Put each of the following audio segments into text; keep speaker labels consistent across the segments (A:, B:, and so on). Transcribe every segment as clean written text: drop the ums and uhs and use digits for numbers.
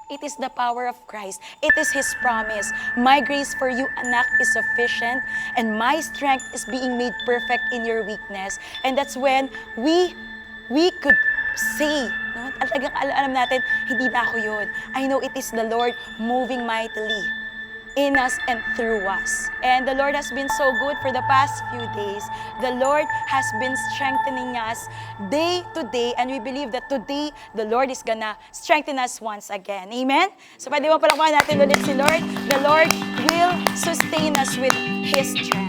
A: It is the power of Christ. It is His promise. My grace for you, anak, is sufficient, and my strength is being made perfect in your weakness. And that's when we could say, no? Talagang alam natin, hindi na ako yun. I know it is the Lord moving mightily in us and through us. And the Lord has been so good for the past few days. The Lord has been strengthening us day to day, and we believe that today, the Lord is gonna strengthen us once again. Amen? So pwede mo palakpakan natin ulit si Lord. The Lord will sustain us with His strength.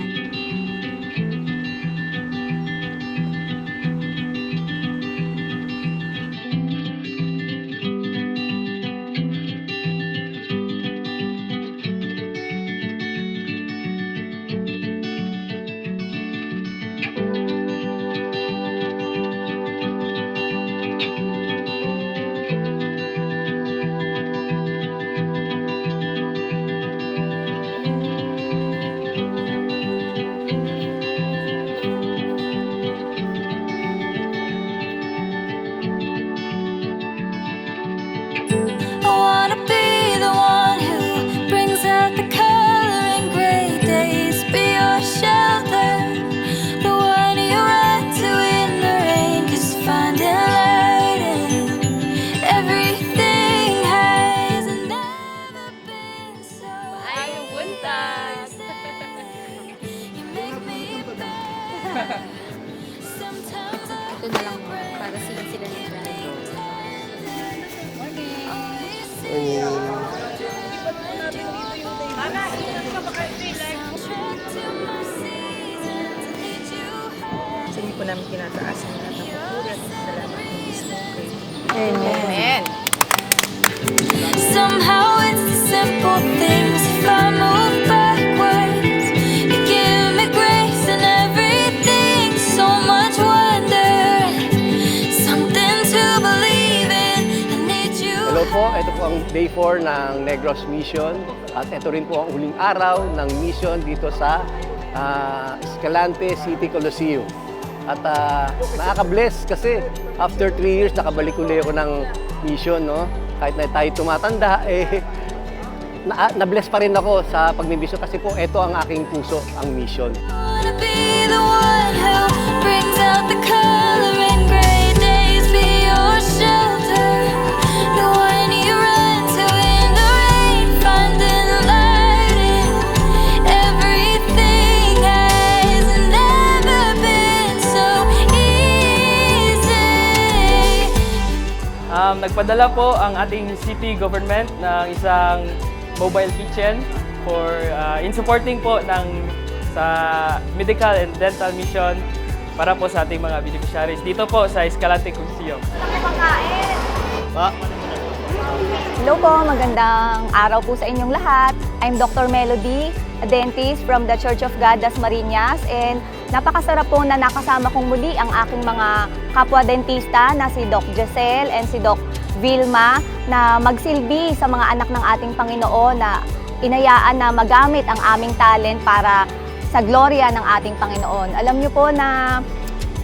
B: Ito na lang para sila ng brand.
C: Sa inyo po namin tinataas ang lahat ng papuri at salamat ng Kristo.
B: Amen.
D: Somehow it's the simple things. If I move backwards, you give me grace and everything. So much wonder, something to believe in. I need you.
E: Hello po, ito po ang day 4 ng Negros Mission. At ito rin po ang huling araw ng mission dito sa Escalante City Coliseum. At nakaka-bless kasi after 3 years nakabalik ulit ako ng mission, no? Kahit na tayo tumatanda, na-bless pa rin ako sa pagmibisyon kasi po ito ang aking puso, ang mission.
D: Wanna be the one who brings out the color in gray days. Be your shelter, the one you run to in the rain. Finding the light in everything has never been so easy.
F: Nagpadala po ang ating city government ng isang mobile kitchen for in supporting po sa medical and dental mission para po sa ating mga beneficiaries dito po sa Escalante Coliseum.
B: Hello po, magandang araw po sa inyong lahat. I'm Dr. Melody, a dentist from the Church of God, Dasmariñas, and napakasarap po na nakasama kong muli ang aking mga kapwa-dentista na si Doc Giselle and si Doc Vilma na magsilbi sa mga anak ng ating Panginoon na inayaan na magamit ang aming talent para sa gloria ng ating Panginoon. Alam niyo po na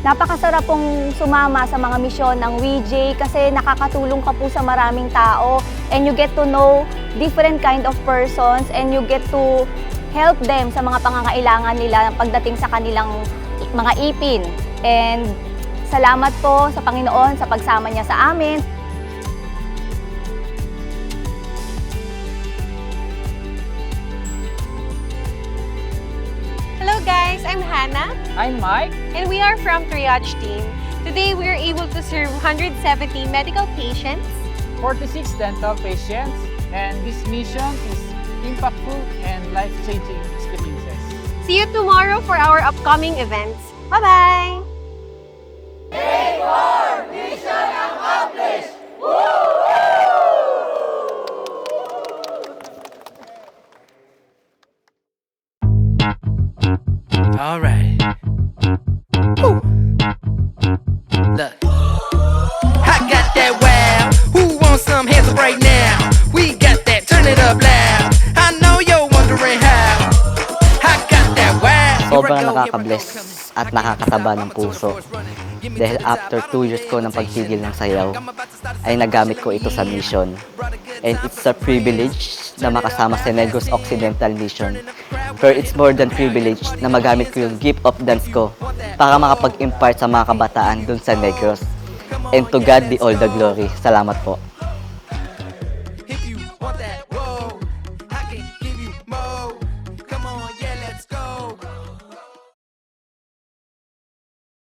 B: napakasarap pong sumama sa mga misyon ng WeJ kasi nakakatulong ka po sa maraming tao and you get to know different kind of persons and you get to help them sa mga pangangailangan nila pagdating sa kanilang mga ipin. And salamat po sa Panginoon sa pagsama niya sa amin.
G: Hello guys, I'm Hannah
F: I'm Mike.
G: and we are from Triage Team. Today we are able to serve 170 medical patients.
H: 46 dental patients, and this mission is impactful and life-changing experiences.
G: See you tomorrow for our upcoming events. Bye-bye!
I: All right. Woo. Look. I got that wow. Who wants some hands up right now? We got that. Turn it up loud. I know you're wondering how. I got that wow.
J: Sobrang nakaka-bless at nakakataba ng puso. Dahil after 2 years ko ng pagtigil ng sayaw, ay nagamit ko ito sa mission. And it's a privilege na makasama sa Negros Occidental Mission. Pero it's more than privilege na magamit ko yung gift of dance ko para makapag-impart sa mga kabataan dun sa Negros. And to God be all the glory. Salamat po.